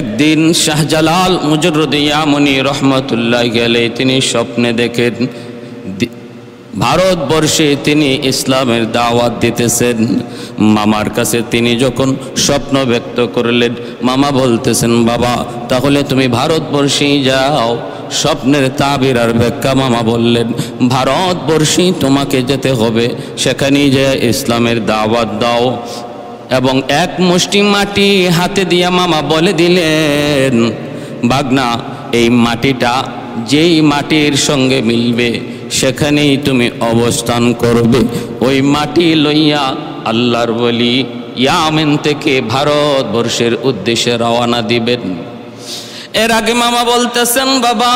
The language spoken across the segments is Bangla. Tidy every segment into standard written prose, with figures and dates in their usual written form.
একদিন শাহজালাল মুজররদ ইয়ামনি রহমতুল্লাহি আলাইহি তিনি স্বপ্নে দেখেন ভারতবর্ষে তিনি ইসলামের দাওয়াত দিতেছেন। মামার কাছে তিনি যখন স্বপ্ন ব্যক্ত করলেন, মামা বলতেছেন, বাবা তাহলে তুমি ভারতবর্ষেই যাও। স্বপ্নের তাবির আর ব্যাখ্যা মামা বললেন, ভারতবর্ষেই তোমাকে যেতে হবে, সেখানেই যে ইসলামের দাওয়াত দাও। এবং এক মুষ্টি মাটি হাতে দিয়া মামা বলে দিলেন, বাগনা এই মাটিটা যেই মাটির সঙ্গে মিলবে সেখানেই তুমি অবস্থান করবে। ওই মাটি লইয়া আল্লাহর ওলি ইয়ামেন থেকে ভারতবর্ষের উদ্দেশ্যে রওনা দিবেন। এর আগে মামা বলতেছেন, বাবা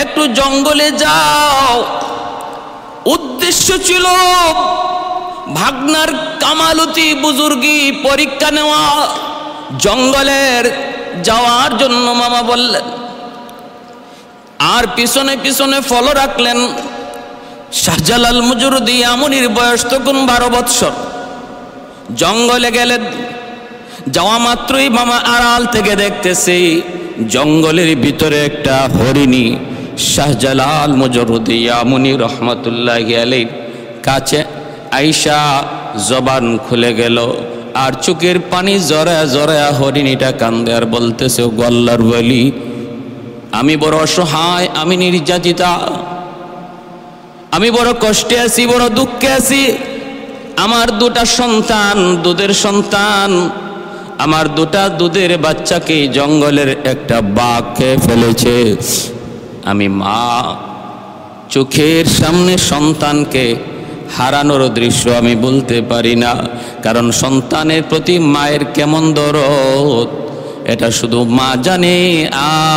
একটু জঙ্গলে যাও। উদ্দেশ্য ছিল ভাগনার কামালতি বুজুর্গি পরীক্ষা নেওয়া। জঙ্গলের যাওয়ার জন্য মামা বললেন, আর পিছনে পিছনে ফলো রাখলেন। শাহজালাল মুজররদ ইয়ামনির বয়স তখন 12 বৎসর। জঙ্গলে গেলেন, যাওয়া মাত্রই মামা আড়াল থেকে দেখতেছে জঙ্গলের ভিতরে একটা হরিণী শাহজালাল মুজররদ ইয়ামনি রহমতুল্লাহি আলাইহি কাছে আইসা জবান খুলে গেল, আর চোখের পানি জড়ায়া জড়ায়া হরিণীটা কান্দে আর বলতেছে, ও আল্লাহর ওলি, আমি বড় অসহায়, আমি নির্যাতিতা, আমি বড় কষ্টে আছি, বড় দুঃখে আছি। আমার 2টা সন্তান, দুধের সন্তান, আমার 2টা দুধের বাচ্চাকে জঙ্গলের একটা বাঘ খেয়ে ফেলেছে। আমি মা, চোখের সামনে সন্তানকে হারানোর দৃশ্য আমি বলতে পারি না, কারণ সন্তানের প্রতি মায়ের কেমন দরদ এটা শুধু মা জানে,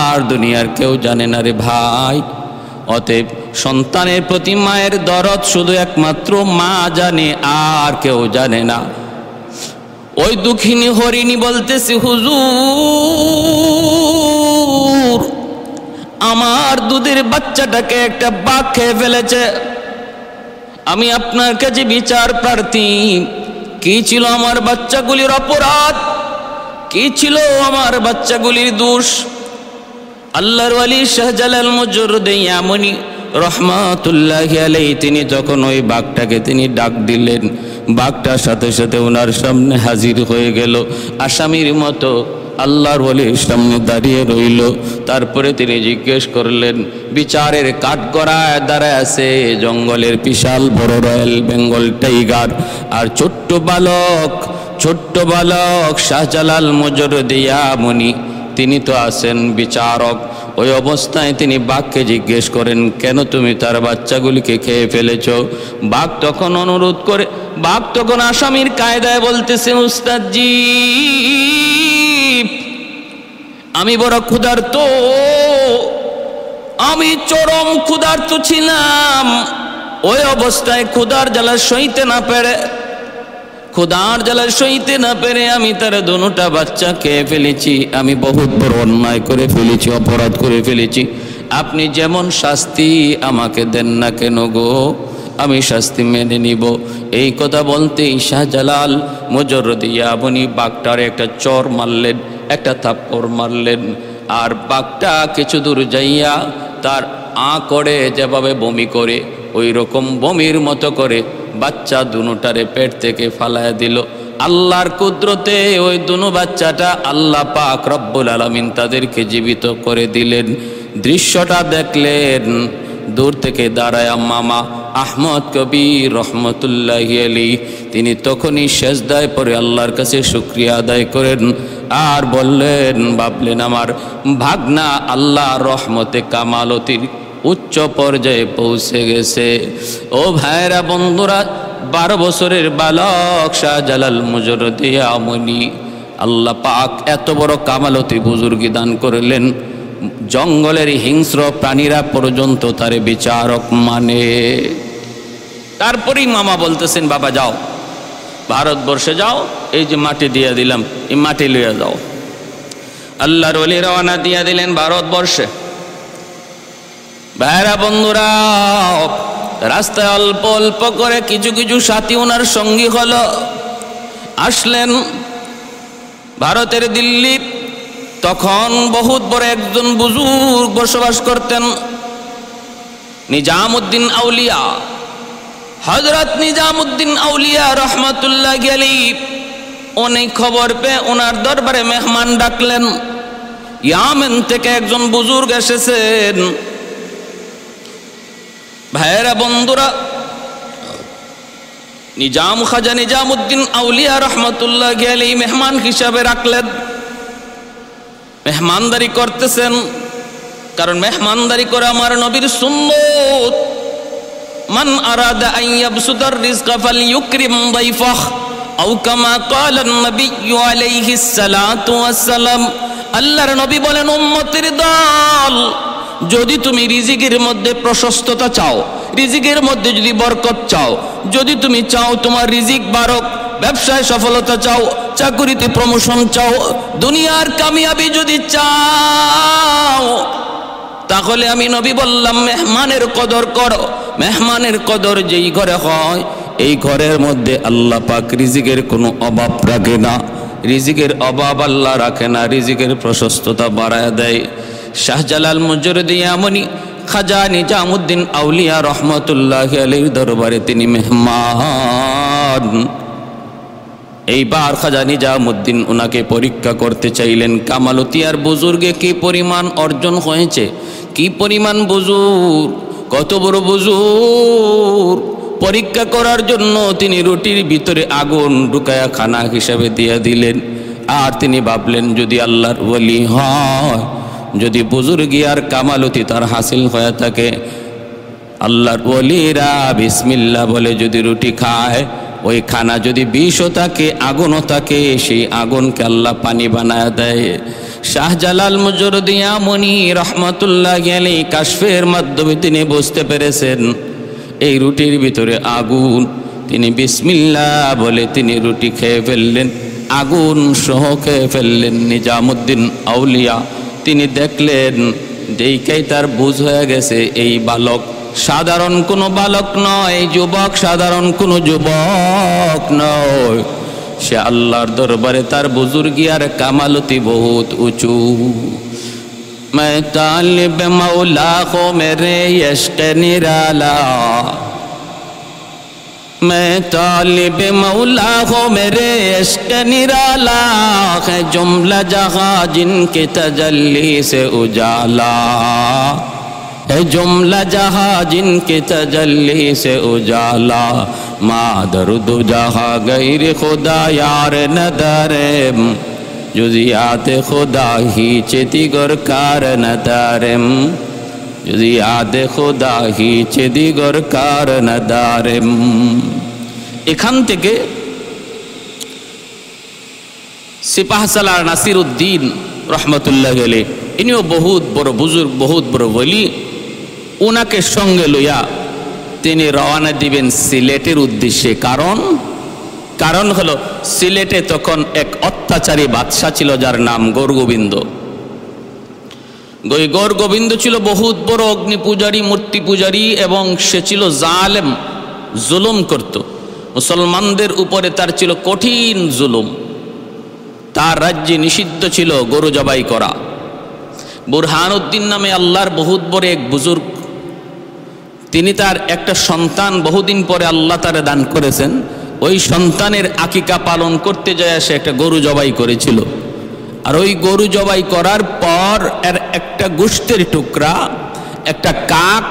আর দুনিয়ার কেউ জানে না রে ভাই। অতএব সন্তানের প্রতি মায়ের দরদ শুধু একমাত্র মা জানে, আর কেউ জানে না। ওই দুঃখিনী হরিণী বলতেছি, হুজুর আমার দুধের বাচ্চাটাকে একটা বাঘ খেয়ে ফেলেছে। আমি আপনার কাছে বিচার প্রার্থী, কি ছিল আমার বাচ্চাগুলির অপরাধ, কি ছিল আমার বাচ্চাগুলির দোষ? আল্লাহর ওলি শাহজালাল মুজররদ ইয়ামনি রহমাতুল্লাহি আলাইহি তিনি যখন ওই বাঘটাকে তিনি ডাক দিলেন, বাঘটার সাথে সাথে ওনার সামনে হাজির হয়ে গেল, আসামির মতো আল্লাহর ওলির সামনে দাঁড়িয়ে রইল। তারপরে তিনি জিজ্ঞেস করলেন, বিচারের কাঠগড়ায় দাঁড়ায় আছে জঙ্গলের বিশাল বড় রয়্যাল বেঙ্গল টাইগার, আর ছোট্ট বালক শাহজালাল মুজররদ ইয়ামনি তিনি তো আছেন বিচারক। ওই অবস্থায় তিনি বাঘকে জিজ্ঞেস করেন, কেন তুমি তার বাচ্চাগুলিকে খেয়ে ফেলেছ? বাঘ তখন অনুরোধ করে, বাঘ তখন আসামির কায়দায় বলতেছে, উস্তাদজি আমি বড় ক্ষুধার্ত, আমি চরম ক্ষুধার্ত ছিলাম। ওই অবস্থায় ক্ষুধার জ্বালা সইতে না পেরে আমি তার 2টা বাচ্চা খেয়ে ফেলেছি। আমি বহুত বড় অন্যায় করে ফেলেছি, অপরাধ করে ফেলেছি। আপনি যেমন শাস্তি আমাকে দেন না কেন গো, আমি শাস্তি মেনে নিব। এই কথা বলতেই শাহজালাল মুজররদ ইয়ামনি বাঘটার একটা চর মারলেন, একটা থাপ্পড় মারলেন, আর বাঘটা কিছু দূর যাইয়া তার করে যেভাবে বমি করে ওই রকম বমির মতো করে বাচ্চা 2টারে পেট থেকে ফালায়া দিল। আল্লাহর কুদরতে ওই 2 বাচ্চাটা আল্লাহ পাক রব্বুল আলামিন তাদেরকে জীবিত করে দিলেন। দৃশ্যটা দেখলেন দূর থেকে দাঁড়ায়া মামা আহমদ কবির রহমতুল্লাহি আলাইহি তিনি তখনই সেজদায় পড়ে আল্লাহর কাছে শুকরিয়া আদায় করেন, আর বললেন, ভাবলেন আমার ভাগনা আল্লাহ রহমতে কামালতির উচ্চ পর্যায়ে পৌঁছে গেছে। ও ভাইরা বন্ধুরা, 12 বছরের বালক শাহজালাল মুজররদ ইয়ামনি আল্লাহ পাক এত বড় কামালতি বুজুর্গি দান করলেন, জঙ্গলের হিংস্র প্রাণীরা পর্যন্ত তারে বিচারক মানে। তারপরেই মামা বলতেছেন, বাবা যাও ভারতবর্ষে যাও, এই যে মাটি দিয়ে দিলাম, এই মাটি লইয়া যাও। আল্লাহর ওলি রওনা দিয়া দিলেন ভারতবর্ষে। ভাইরা বন্ধুরা, রাস্তায় অল্প অল্প করে কিছু কিছু সাথী ওনার সঙ্গী হলো, আসলেন ভারতের দিল্লি। তখন বহুত বড় একজন বুজুর্গ বসবাস করতেন, নিজামুদ্দিন আউলিয়া। হযরত নিজামুদ্দিন আউলিয়া রহমাতুল্লাহ আলাইহি অনেক খবর পেয়ে ওনার দরবারে মেহমান ডাকলেন। ইয়ামেন থেকে একজন বুজুর্গ এসেছেন। ভাইয়েরা, বন্ধুরা, খাজা নিজামুদ্দিন আউলিয়া রহমাতুল্লাহ আলাইহি মেহমান হিসাবে রাখলেন। মেহমানদারি করতেছেন, কারণ মেহমানদারি করে আমার নবীর সুন্নত। মান আরাদা আন ইয়াবসুতার রিজকা ফালইউকরিম দাইফাহ আও কামা ক্বালা নবী আলাইহিস সালাতু ওয়াস সালাম। আল্লাহর নবী বলেন, উম্মতের দল, যদি তুমি রিজিকের মধ্যে প্রশস্ততা চাও, রিজিকের মধ্যে যদি বরকত চাও, যদি তুমি চাও তোমার রিজিক বাড়ক, ব্যবসায় সফলতা চাও, চাকরিতে প্রমোশন চাও, দুনিয়ার কামিয়াবি যদি চাও, তাহলে আমি নবী বললাম মেহমানের কদর করো। মেহমানের কদর যেই ঘরে হয়, এই ঘরের মধ্যে আল্লাহ পাক রিজিকের কোনো অভাব রাখে না। রিজিকের অভাব আল্লাহ রাখে না, রিজিকের প্রশস্ততা বাড়ায় দেয়। শাহজালাল মুজরিদি ইয়ামানি খাজা নিজামুদ্দিন আউলিয়া রহমাতুল্লাহ আলাইহির দরবারে তিনি মেহমান। এইবার খাজা নিজামুদ্দিন ওনাকে পরীক্ষা করতে চাইলেন, কামালতিয়ার বুজুর্গে কি পরিমাণ অর্জন হয়েছে, কি পরিমাণ বুজুর্গ, কত বড় বুজুর্গ। পরীক্ষা করার জন্য তিনি রুটির ভিতরে আগুন ঢুকায়া খানা হিসাবে দিয়ে দিলেন। আর তিনি ভাবলেন, যদি আল্লাহর ওলি হয়, যদি বুজুর্গি আর কামালতি তার হাসিল হয়ে থাকে, আল্লাহর ওলিরা বিসমিল্লাহ বলে যদি রুটি খায়, ওই খানা যদি বিষও থাকে, আগুনও থাকে, সেই আগুনকে আল্লাহ পানি বানায় দেয়। শাহজালাল মুজরিদি ইয়ামানি রহমাতুল্লাহ আলাইহি কাশফের মাধ্যমে তিনি বুঝতে পেরেছেন এই রুটির ভিতরে আগুন। তিনি বিসমিল্লাহ বলে তিনি রুটি খেয়ে ফেললেন, আগুন সহ খেয়ে ফেললেন। নিজামুদ্দিন আউলিয়া তিনি দেখলেন, দেখাই তার বুঝ হয়ে গেছে এই বালক সাধারণ কোনো বালক নয়, যুবক সাধারণ কোনো যুবক নয়, সে আল্লাহর দরবারে তার বুজুর্গি আর কামালতি বহুত উঁচু। मैं तालिब मौला को मेरे इश्क़ निराला, मैं तालिब मौला को मेरे इश्क़ निराला, है जुमला जहाँ जिनके तजल्ली से उजाला, है जुमला जहाँ जिनके तजल्ली से उजाला, मादरुद जहाँ गैर खुदा यार नदरे, जुजियात खुदा ही चितिगर कार नदारेम, जुजियात खुदा ही चितिगर कार नदारेम। এখান থেকে সিপাহসালার নাসিরউদ্দিন রহমতুল্লাহ আলাইহি, ইনিও বহুত বড় বুজুর্গ, বহুত বড় ওলি। ওনাকে সঙ্গে লইয়া তিনি রওনা দিবেন সিলেটের উদ্দেশ্যে। কারণ হলো সিলেটে তখন এক অত্যাচারী বাদশা ছিল যার নাম গৌরগোবিন্দ। গৌরগোবিন্দ ছিল বহুত বড় অগ্নি পূজারী, মূর্তি পূজারী, এবং সে ছিল জালেম, জুলুম করত মুসলমানদের উপরে। তার ছিল কঠিন জুলুম। তার রাজ্যে নিষিদ্ধ ছিল গরু জবাই করা। বুরহানুদ্দিন নামে আল্লাহর বহুত বড় এক বুজুর্গ, তিনি তার একটা সন্তান বহুদিন পরে আল্লাহ তারে দান করেছেন। ওই সন্তানের আকিকা পালন করতে যায় সে একটা গরু জবাই করেছিল। আর ওই গরু জবাই করার পর এর একটা গোশতের টুকরা একটা কাক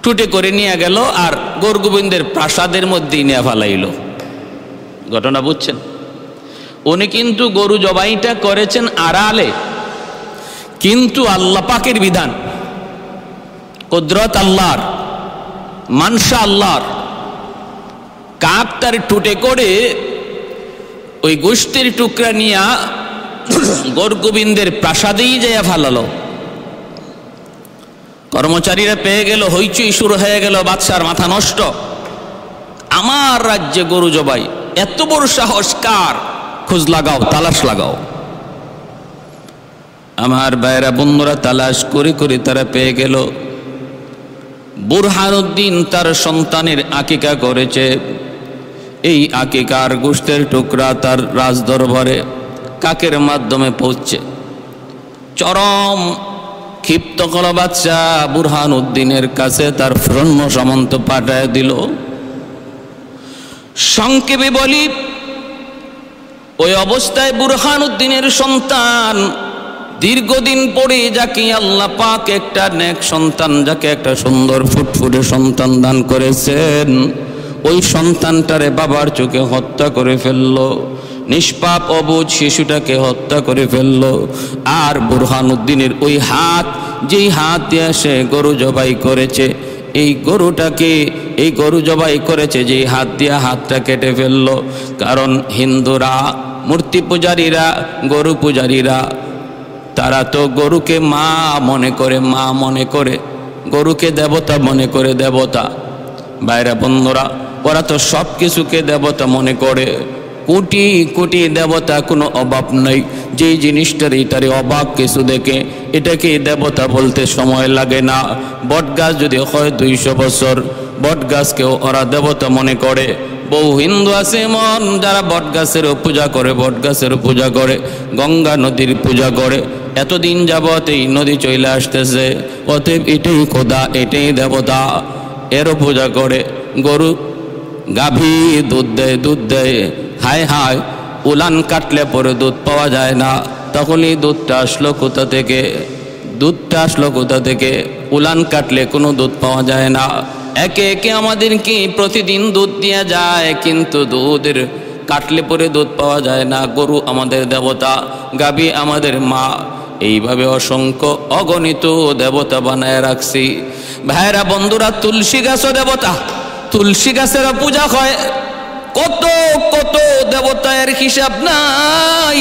টুটে করে নিয়ে গেল আর গৌরগোবিন্দের প্রাসাদের মধ্যেই নিয়ে ফেলাইল। ঘটনা বুঝছেন? উনি কিন্তু গরু জবাইটা করেছেন আড়ালে, কিন্তু আল্লাহ পাকের বিধান, কুদরত আল্লাহর, মানসা আল্লাহর। কাক তার টুটে করে ওই গোশতের টুকরা নিয়ে গৌরগোবিন্দের প্রাসাদেই যাইয়া ফালালো। কর্মচারীরা পেয়ে গেল, হইচই শুরু হয়ে গেল, বাদশার মাথা নষ্ট। আমার রাজ্যে গরু জবাই, এত বড় সাহস কার? খোঁজ লাগাও, তালাশ লাগাও। আমার ভাইরা বন্ধুরা তালাশ করে করে তারা পেয়ে গেল বুরহানুদ্দিন তার সন্তানের আকিকা করেছে। এই আকিকার গোশতের টুকরা তার রাজদরবারে কাকের মাধ্যমে পৌঁছে। চরম ক্ষিপ্ত কল বাদশা বুরহান উদ্দিনের কাছে তার সৈন্য সামন্ত পাঠায় দিল। সংক্ষেপে বলি, ওই অবস্থায় বুরহান উদ্দিনের সন্তান দীর্ঘদিন পরে যাকে আল্লাহ পাক একটা নেক সন্তান, যাকে একটা সুন্দর ফুটফুটে সন্তান দান করেছেন, ওই সন্তানটারে বাবার চোখে হত্যা করে ফেললো, নিষ্পাপ অবুঝ শিশুটাকে হত্যা করে ফেললো। আর বুরহান উদ্দিনের ওই হাত, যেই হাত দিয়ে সে গরু জবাই করেছে, এই গরু জবাই করেছে যেই হাত দিয়ে, হাতটা কেটে ফেললো। কারণ হিন্দুরা, মূর্তি পূজারীরা, গরু পূজারীরা, তারা তো গরুকে মা মনে করে, গরুকে দেবতা মনে করে। দেবতা বাইরা বন্ধুরা, ওরা তো সব কিছুকে দেবতা মনে করে। কোটি কোটি দেবতা, কোনো অভাব নেই। যেই জিনিসটারই তারই অবাক কিছু দেখে এটাকে দেবতা বলতে সময় লাগে না। বট গাছ যদি হয় 200 বছর, বট গাছকেও ওরা দেবতা মনে করে। বহু হিন্দু আছে এমন যারা বট গাছেরও পূজা করে, গঙ্গা নদীর পূজা করে। এতদিন যাবত এই নদী চলে আসতেছে, অতএব এটাই খোদা, এটাই দেবতা, এরও পূজা করে। গরু গাভী দুধ দেয়, হায় হায়, উলান কাটলে পরে দুধ পাওয়া যায় না। তখন এই দুধটা আসলো কোথা থেকে? উলান কাটলে কোনো দুধ পাওয়া যায় না। একে একে আমাদেরকে প্রতিদিন দুধ দেওয়া যায়, কিন্তু দুধের কাটলে পরে দুধ পাওয়া যায় না। গরু আমাদের দেবতা, গাভী আমাদের মা। এইভাবে অসংখ্য অগণিত দেবতা বানায় রাখছি। ভাইরা বন্ধুরা, তুলসী গাছও দেবতা, তুলসী গাছেরও পূজা হয়। কত কত দেবতার হিসাব নাই।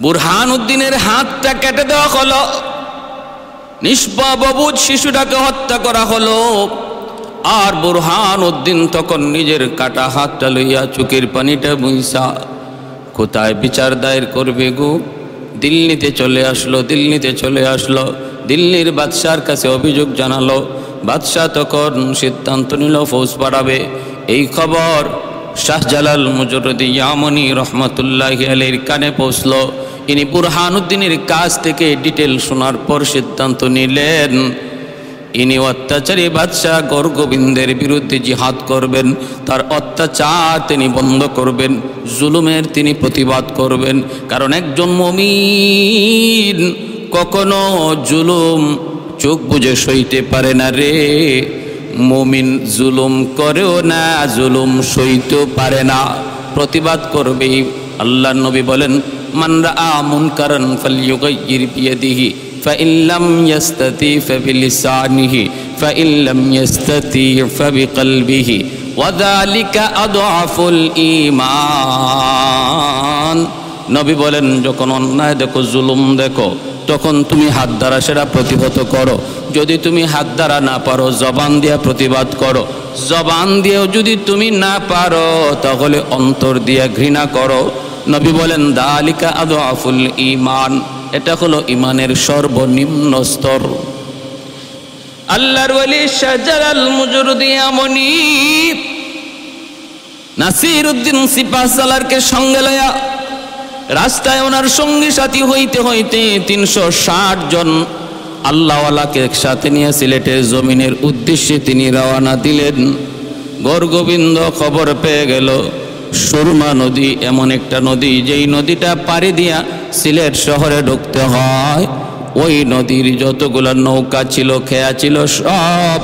বুরহান উদ্দিনের হাতটা কেটে দেওয়া হলো, নিষ্পাপ অবুঝ শিশুটাকে হত্যা করা হলো। আর বুরহান উদ্দিন তখন নিজের কাটা হাতটা লইয়া চোখের পানিটা মুইসা কোথায় বিচার দায়ের করবে গো? দিল্লিতে চলে আসলো। দিল্লির বাদশার কাছে অভিযোগ জানালো। বাদশাহ তখন সিদ্ধান্ত নিল ফৌজ পাঠাবে। এই খবর শাহজালাল মুজরদি ইয়ামনি রহমতুল্লাহি আলাইহির কানে পৌঁছলো। ইনি বুরহান উদ্দিনের কাছ থেকে ডিটেল শোনার পর সিদ্ধান্ত নিলেন, ইনি অত্যাচারী বাদশাহ গৌরগোবিন্দের বিরুদ্ধে জিহাদ করবেন। তার অত্যাচার তিনি বন্ধ করবেন, জুলুমের তিনি প্রতিবাদ করবেন। কারণ একজন মুমিন কখনো জুলুম চোখ বুঝে সইতে পারে না রে। মুমিন জুলুম করেও না, জুলুম সইতেও পারে না, প্রতিবাদ করবেই। আল্লাহর নবী বলেন, মান রাআ মুনকারান ফালইয়ুগাইয়ির বিয়াদিহি فإن لم يستطع فبلسانه فإن لم يستطع فبقلبه وذلك أضعف الإيمان। নবী বলেন, যখন অন্যায় দেখো, জুলুম দেখো, তখন তুমি হাত দ্বারা সেটা প্রতিহত করো। যদি তুমি হাত দ্বারা না পারো, জবান দিয়ে প্রতিবাদ করো। জবান দিয়েও যদি তুমি না পারো, তাহলে অন্তর দিয়ে ঘৃণা করো। নবী বলেন, দালিকা আদআফুল ঈমান, এটা হলো ইমানের সর্বনিম্ন স্তর। আল্লাহর ওলি শাহজালাল মুজরদি ইয়ামনি নাসিরউদ্দিন সিপাহসালারকে সঙ্গে লয়া রাস্তায় ওনার সঙ্গী সাথী হইতে হইতে 360 জন আল্লাহওয়ালাকে একসাথে নিয়ে সিলেটের জমিনের উদ্দেশ্যে তিনি রওনা দিলেন। গৌরগোবিন্দ খবর পেয়ে গেল সুরমা নদী এমন একটা নদী, যেই নদীটা পাড়ি দিয়া সিলেট শহরে ঢুকতে হয়। ওই নদীর যতগুলো নৌকা ছিল, খেয়া ছিল, সব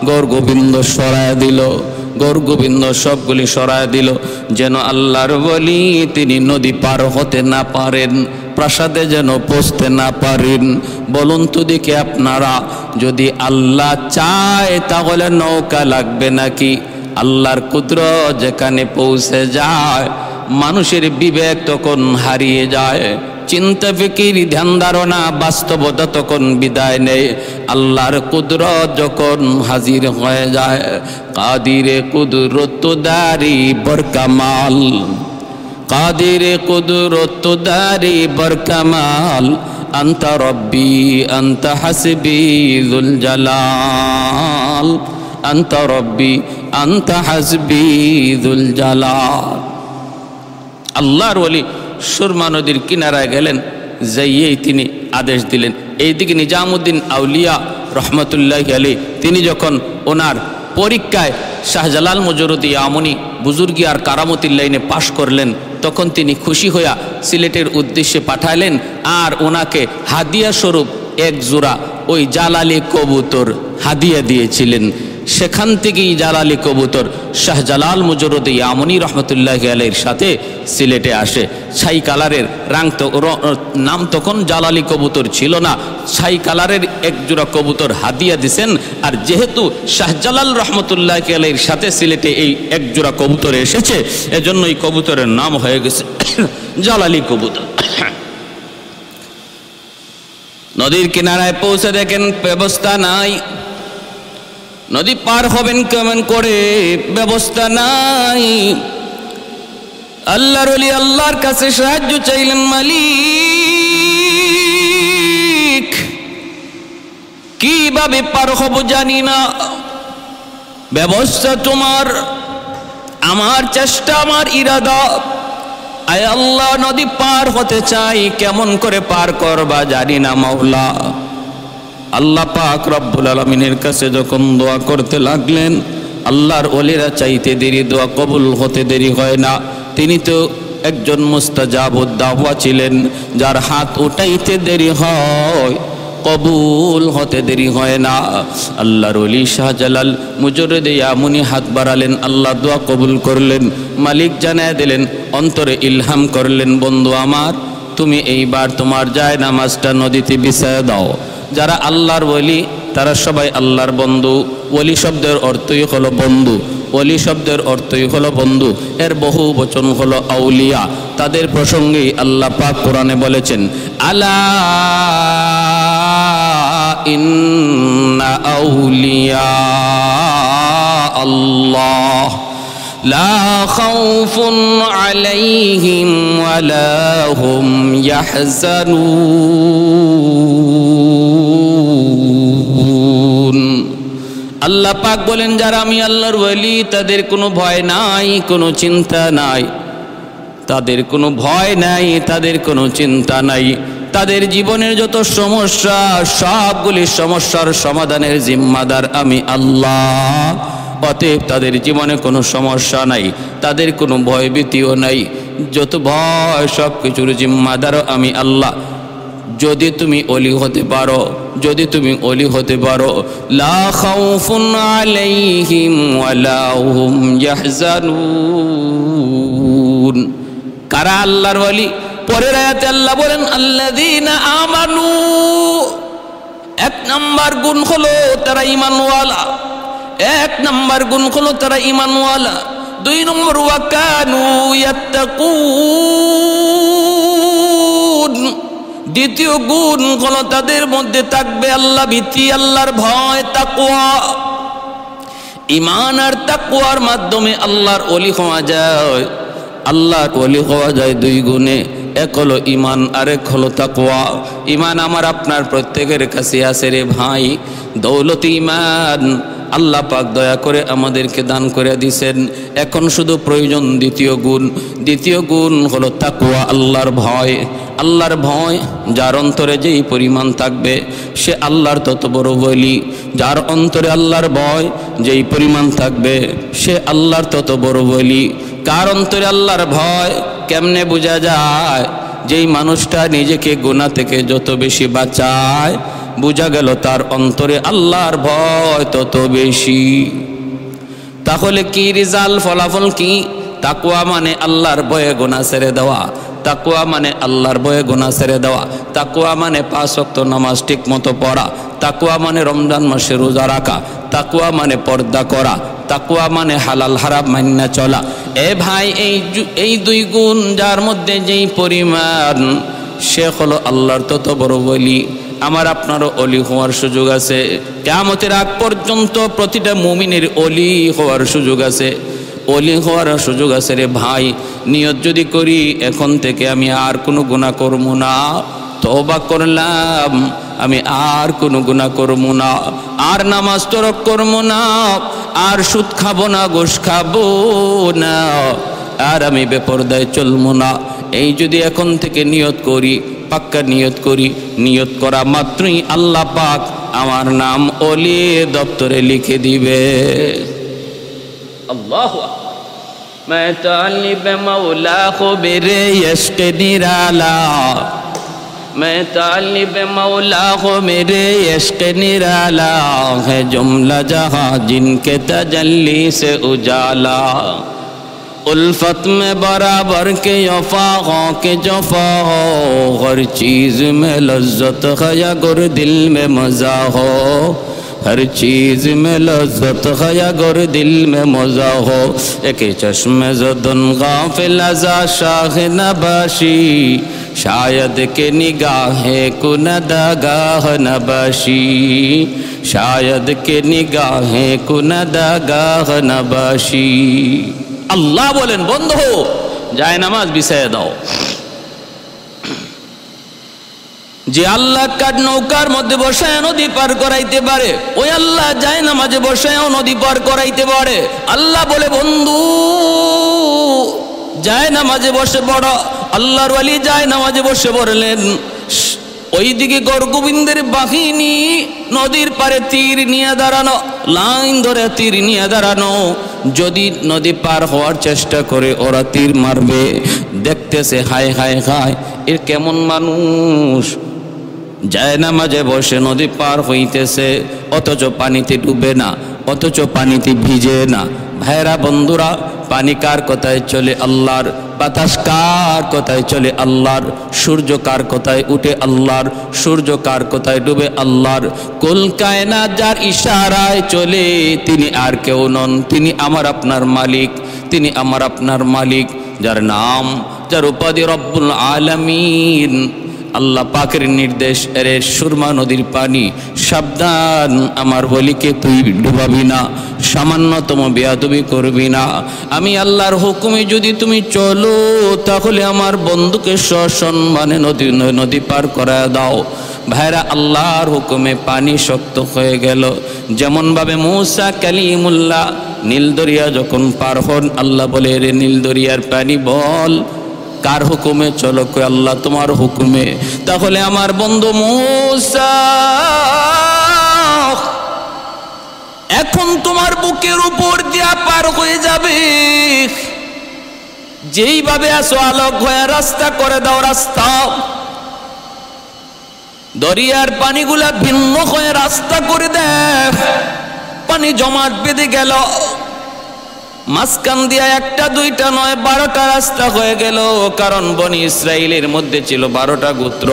গৌরগোবিন্দ সরায় দিল। গৌরগোবিন্দ সবগুলি সরায় দিল, যেন আল্লাহর ওলি তিনি নদী পার হতে না পারেন, প্রাসাদে যেন পৌঁছতে না পারেন। বলুন তো দেখি আপনারা, যদি আল্লাহ চায় তাহলে নৌকা লাগবে নাকি? আল্লাহর কুদরত যেখানে পৌঁছে যায়, মানুষের বিবেক তখন হারিয়ে যায়, চিন্তা ফিকির ধ্যান ধারণা বাস্তবতা তখন বিদায় নেই। আল্লাহর কুদরত যখন হাজির হয়ে যায়, কাদিরে কুদরত দারি বরকামাল, কাদিরে কুদরত দারি বরকামাল, আনতা রব্বি আনতা হাসবি যুল জালাল, আনতা রব্বি আনতা হাসবি যুল জালাল। আল্লাহর ওলি সুরমা নদীর কিনারায় গেলেন, যাইয়েই তিনি আদেশ দিলেন। এইদিকে নিজামুদ্দিন আউলিয়া রহমতুল্লাহ আলী তিনি যখন ওনার পরীক্ষায় শাহজালাল মুজরুদ্দি আমনি বুজুর্গি আর কারামতির লাইনে পাশ করলেন, তখন তিনি খুশি হইয়া সিলেটের উদ্দেশ্যে পাঠালেন আর ওনাকে হাদিয়া স্বরূপ এক জোড়া ওই জালালি কবুতর হাদিয়া দিয়েছিলেন। সেখান থেকেই জালালি কবুতর শাহজালাল মুজরুদ্দি আমনি রহমতুল্লাহ আলাইহির সাথে সিলেটে আসে। ছাই কালারের নাম তখন জালালি কবুতর ছিল না, ছাই কালারের এক জোড়া কবুতর হাদিয়া দিছেন। আর যেহেতু শাহজালাল রহমতুল্লাহ আলাইহির সাথে সিলেটে এই এক জোড়া কবুতর এসেছে, এজন্য এই কবুতরের নাম হয়ে গেছে জালালি কবুতর। নদীর কিনারায় পৌঁছে দেখেন ব্যবস্থা নাই, নদী পার হবেন কেমন করে, ব্যবস্থা নাই। আল্লাহর ওলি আল্লাহর কাছে সাহায্য চাইলেন, মালিক কিভাবে পার হব জানি না, ব্যবস্থা তোমার, আমার চেষ্টা আমার ইরাদা। আয় আল্লাহ, নদী পার হতে চাই, কেমন করে পার করবা জানি না মাওলা। আল্লাহ পাক রব্বুল আলামিনের কাছে যখন দোয়া করতে লাগলেন, আল্লাহর ওলিরা চাইতে দেরি, দোয়া কবুল হতে দেরি হয় না। তিনি তো একজন মুস্তাজাবুদ দাওয়া ছিলেন, যার হাত উঠাইতে দেরি হয় কবুল হতে দেরি হয় না। আল্লাহর ওলি শাহজালাল মুজরুদ্দি আমনি হাত বাড়ালেন, আল্লাহ দোয়া কবুল করলেন। মালিক জানায় দিলেন, অন্তরে ইলহাম করলেন, বন্ধু আমার, তুমি এইবার তোমার যায় নামাজটা নদীতে বিছায় দাও। যারা আল্লাহর ওলি তারা সবাই আল্লাহর বন্ধু। ওলি শব্দের অর্থই হলো বন্ধু, ওলি শব্দের অর্থই হলো বন্ধু, এর বহু বচন হলো আউলিয়া। তাদের প্রসঙ্গেই আল্লাহ পাক কোরআনে বলেছেন, আলা ইন্না আউলিয়া আল্লাহ লা খাউফুন আলাইহিম ওয়ালা হুম ইয়াহজানুন। আল্লাহ পাক বলেন, যারা আমি আল্লাহর ওলি তাদের কোনো ভয় নাই, কোনো চিন্তা নাই, তাদের কোনো ভয় নাই, তাদের কোনো চিন্তা নাই। তাদের জীবনের যত সমস্যা, সবগুলি সমস্যার সমাধানের জিম্মাদার আমি আল্লাহ। অতএব তাদের জীবনে কোনো সমস্যা নাই, তাদের কোনো ভয়ভীতিও নাই। যত ভয় সব কিছুর জিম্মাদারও আমি আল্লাহ। যদি তুমি ওলি হতে পারো, যদি তুমি ওলি হতে পারো, লা খাউফুন আলাইহিম ওয়ালা হুম ইয়াহজানুন। কারা আল্লাহর ওলি? পরের আয়াতে আল্লাহ বলেন, আল্লাযীনা আমানু, এক নাম্বার গুণ হলো তারা ঈমানওয়ালা, এক নাম্বার গুণ হলো তারা ঈমানওয়ালা। দুই নম্বর, ওয়া কানু ইয়াত্তাকুন, দ্বিতীয় গুণ হলো তাদের মধ্যে থাকবে আল্লাহ ভীতি, আল্লাহর ভয়, তাকওয়া। ঈমান আর তাকওয়ার মাধ্যমে আল্লাহর ওলি হওয়া যায়। আল্লাহর ওলি হওয়া যায় দুই গুণে, এক হলো ঈমান আর এক হলো তাকওয়া। ঈমান আমার আপনার প্রত্যেকের কাছে আছে রে ভাই, দৌলত ঈমান আল্লাহ পাক দয়া করে আমাদেরকে দান করে দিয়েছেন। এখন শুধু প্রয়োজন দ্বিতীয় গুণ। দ্বিতীয় গুণ হলো তাকওয়া, আল্লাহর ভয়। আল্লাহর ভয় যার অন্তরে যেই পরিমাণ থাকবে সে আল্লাহর তত বড় ওলি। যার অন্তরে আল্লাহর ভয় যেই পরিমাণ থাকবে সে আল্লাহর তত বড় ওলি। কার অন্তরে আল্লাহর ভয় কেমনে বোঝা যায়? যেই মানুষটা নিজেকে গুনাহ থেকে যত বেশি বাঁচায়, বোঝা গেল তার অন্তরে আল্লাহর ভয় তত বেশি। তাহলে কি রেজাল্ট, ফলাফল কি? তাকওয়া মানে আল্লাহর ভয়ে গুনাহ ছেড়ে দেওয়া, তাকওয়া মানে আল্লাহর ভয়ে গুনাহ ছেড়ে দেওয়া, তাকওয়া মানে 5 ওয়াক্ত নামাজ ঠিক মতো পড়া, তাকওয়া মানে রমজান মাসে রোজা রাখা, তাকওয়া মানে পর্দা করা, তাকওয়া মানে হালাল হারাম মাইনা চলা। এ ভাই, এই দুই গুণ যার মধ্যে যেই পরিমাণ, সে হলো আল্লাহর তত বড় ওলি। আমার আপনারও ওলি হওয়ার সুযোগ আছে। কিয়ামতের আগ পর্যন্ত প্রতিটা মুমিনের ওলি হওয়ার সুযোগ আছে, ওলি হওয়ার সুযোগ আছে রে ভাই। নিয়ত যদি করি এখন থেকে আমি আর কোনো গুনাহ করব না, তওবা করলাম আমি আর কোনো গুনাহ করব না, আর নামাজ তরক করব না, আর সুদ খাবো না, ঘুষ খাবো না, আর আমি বেপরদায় চলবো না। এই যদি এখন থেকে নিয়ত করি, পাক্কা নিয়ত করি, নিয়ত করা মাত্রই আল্লাহ পাক আমার নাম ওলি দপ্তরে লিখে দিবে। আল্লাহু আকবার। मैं तालिब मौला को मेरे यश्क निराला, मैं तालिब मौला को मेरे यश्क निराला, है जुमला जहाँ जिनके तजल्ली से उजाला। उल्फत में बराबर के वफाओं के जफा हो, हर चीज़ में लज्जत है या गुर दिल में मज़ा हो, हर चीज़ में लज्जत है या गुर दिल में मज़ा हो। एक चश्मे ज़दन गाफिल अज़ा शाह नबाशी, शायद के निगाहे कुनदगाह नबाशी, शायद के निगाहे कुनदगाह नबाशी। আল্লাহ বলেন বন্ধু যায় নামাজ বিছায় দাও। যে আল্লাহ কাঠ নৌকার মধ্যে বসায় নদী পার করাইতে পারে, ওই আল্লাহ যায় নামাজে বসায়ও নদী পার করাইতে পারে। আল্লাহ বলে বন্ধু যায় নামাজে বসে পড়ো। আল্লাহর ওয়ালি যায় নামাজে বসে পড়লেন। ওইদিকে গরগোবিন্দের বাহিনী নদীর পারে তীর নিয়ে দাঁড়ানো, লাইন ধরে তীর নিয়ে দাঁড়ানো। যদি নদী পার হওয়ার চেষ্টা করে ওরা তীর মারবে। দেখতেছে হায় হায় হায়, এর কেমন মানুষ যায় নামাজে বসে নদী পার হইতেছে, অথচ পানিতে ডুবে না, অথচ পানিতে ভিজে না। ভাইরা বন্ধুরা, পানি কার কথায় চলে? আল্লাহর। বাতাস কার কথায় চলে? আল্লাহর। সূর্য কার কথায় উঠে? আল্লাহর। সূর্য কার কথায় ডুবে? আল্লাহর। কুল কায়নাত যার ইশারায় চলে, তিনি আর কেউ নন, তিনি আমার আপনার মালিক, তিনি আমার আপনার মালিক। যার নাম, যার উপাধি রব্বুল আলামিন। আল্লাহ পাকের নির্দেশ, এরে সুরমা নদীর পানি সাবধান, আমার বলিকে তুই ডুবাবি না, সামান্যতম বেয়াদবি করবি না। আমি আল্লাহর হুকুমে যদি তুমি চলো, তাহলে আমার বন্ধুকে সসম্মানে নদী পার করায় দাও। ভাইরা, আল্লাহর হুকুমে পানি শক্ত হয়ে গেল। যেমনভাবে মূসা কালিমুল্লাহ নীল দরিয়া যখন পার হন, আল্লাহ বলে রে নীল দরিয়ার পানি বল কার হুকুমে চলো? কই আল্লাহ তোমার হুকুমে। তাহলে আমার বন্ধু মূসা, এখন তোমার বুকের উপর দিয়া পার হয়ে যাবে। যেইভাবে আসো আলোক হয়ে রাস্তা করে দাও, রাস্তা। দরিয়ার পানিগুলা ভিন্ন হয়ে রাস্তা করে দেয়। পানি জমাট বেঁধে গেল, মাঝখান দিয়া একটা দুইটা নয় 12টা রাস্তা হয়ে গেল। কারণ বনি ইসরাইলের মধ্যে ছিল 12টা গোত্র,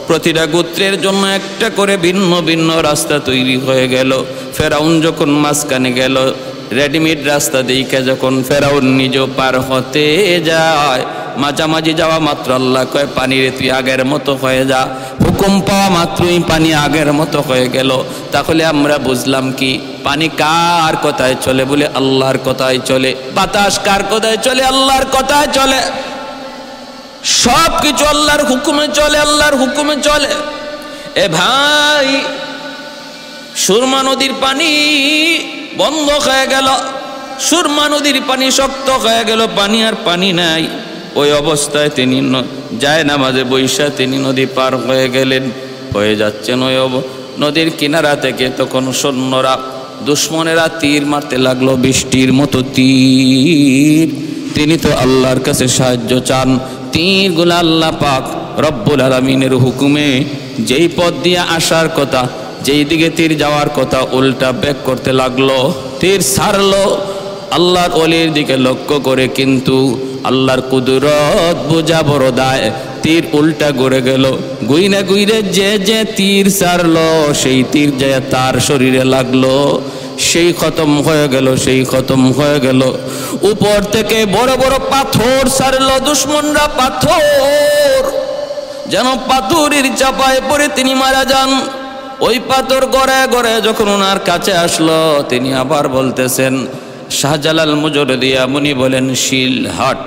প্রতিটা গোত্রের জন্য একটা করে ভিন্ন ভিন্ন রাস্তা তৈরি হয়ে গেল। ফেরাউন যখন মাঝখানে গেল, রেডিমেড রাস্তা দেখে যখন ফেরাউন নিজেও পার হতে যায়, মাঝামাঝি যাওয়া মাত্র আল্লাহ কয় পানি রে তুই আগের মতো হয়ে যা। হুকুম পাওয়া মাত্রই পানি আগের মতো হয়ে গেল। তাহলে আমরা বুঝলাম কি, পানি কার কথায় চলে? বলে আল্লাহর কথায় চলে। বাতাস কার কথায় চলে? আল্লাহর কথায় চলে। সব কিছু আল্লাহর হুকুমে চলে, আল্লাহর হুকুমে চলে। এ ভাই, সুরমা নদীর পানি বন্ধ হয়ে গেল, সুরমা নদীর পানি শক্ত হয়ে গেল, পানি আর পানি নাই। ওই অবস্থায় তিনি যায় নামাজে বৈশা তিনি নদী পার হয়ে গেলেন। হয়ে যাচ্ছেন ওই নদীর কিনারা থেকে, তখন সৈন্যরা দুশ্মনেরা তীর মারতে লাগলো, বৃষ্টির মতো তীর। তিনি তো আল্লাহর কাছে সাহায্য চান। তীরগুলো আল্লাহ পাক রব্বুল আলামিনের হুকুমে যেই পথ দিয়ে আসার কথা, যেই দিকে তীর যাওয়ার কথা, উল্টা ব্যাক করতে লাগলো। তীর ছাড়লো আল্লাহর ওলির দিকে লক্ষ্য করে, কিন্তু আল্লাহর কুদরত বোঝা বড় দায়। তীর উল্টা ঘুরে গেল। গুইনা গুইরে যে তীর ছাড়লো, সেই তীর যে তার শরীরে লাগলো, সেই খতম হয়ে গেল, সেই খতম হয়ে গেল। উপর থেকে বড় বড় পাথর ছাড়লো দুশ্মনরা, পাথর যেন পাথরের চাপায় পড়ে তিনি মারা যান। ওই পাথর গড়ে গড়ে যখন ওনার কাছে আসলো, তিনি আবার বলতেছেন, শাহজালাল মুজরদিয়া মুনি বলেন, শিল হাট,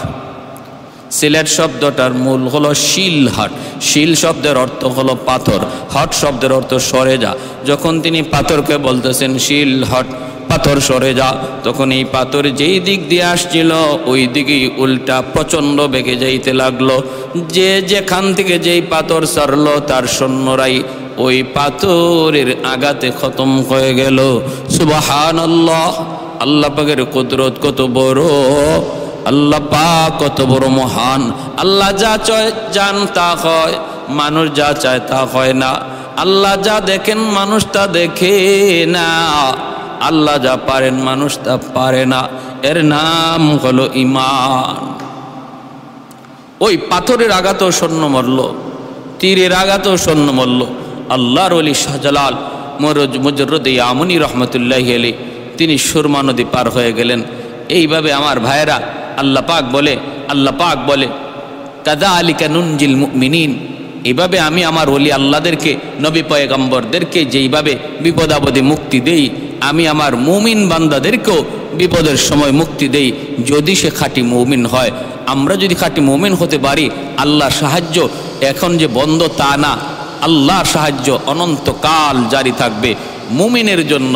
সিলেট শব্দটার মূল হলো শিলহাট। শিল শব্দের অর্থ হলো পাথর, হট শব্দের অর্থ সরে যা। যখন তিনি পাথরকে বলতেছেন শিলহাট, পাথর সরে যা, তখন এই পাথর যেই দিক দিয়ে আসছিল ওই দিকেই উল্টা প্রচণ্ড বেগে যাইতে লাগলো। যে যেখান থেকে যেই পাথর সারলো তার সৈন্যরাই ওই পাথরের আঘাতে খতম হয়ে গেল। সুবহানাল্লাহ! আল্লাহ পাকের কুদরত কত বড়, আল্লাহ পাক কত বড় মহান। আল্লাহ যা চায় জান তা হয়, মানুষ যা চায় তা হয় না। আল্লাহ যা দেখেন মানুষ তা দেখে না, আল্লাহ যা পারেন মানুষ তা পারে না। এর নাম হলো ঈমান। ওই পাথরের আঘাতেও সৈন্য মরল, তীরের আঘাতেও সৈন্য মরল। আল্লাহর ওলি শাহজালাল মুজররদ ইয়ামুনি রহমতুল্লাহি আলাইহি তিনি সুরমা নদী পার হয়ে গেলেন। এইভাবে আমার ভাইয়েরা, আল্লাহ পাক বলে কাযালিকা নুনজিল মুমিনিন, এইভাবে আমি আমার ওলি আল্লাহদেরকে, নবী পয়গম্বরদেরকে যেইভাবে বিপদ আপদে মুক্তি দেই, আমি আমার মুমিন বান্দাদেরকেও বিপদের সময় মুক্তি দেই, যদি সে খাঁটি মুমিন হয়। আমরা যদি খাঁটি মুমিন হতে পারি, আল্লাহর সাহায্য এখন যে বন্ধ তা না, আল্লাহর সাহায্য অনন্তকাল জারি থাকবে মুমিনের জন্য।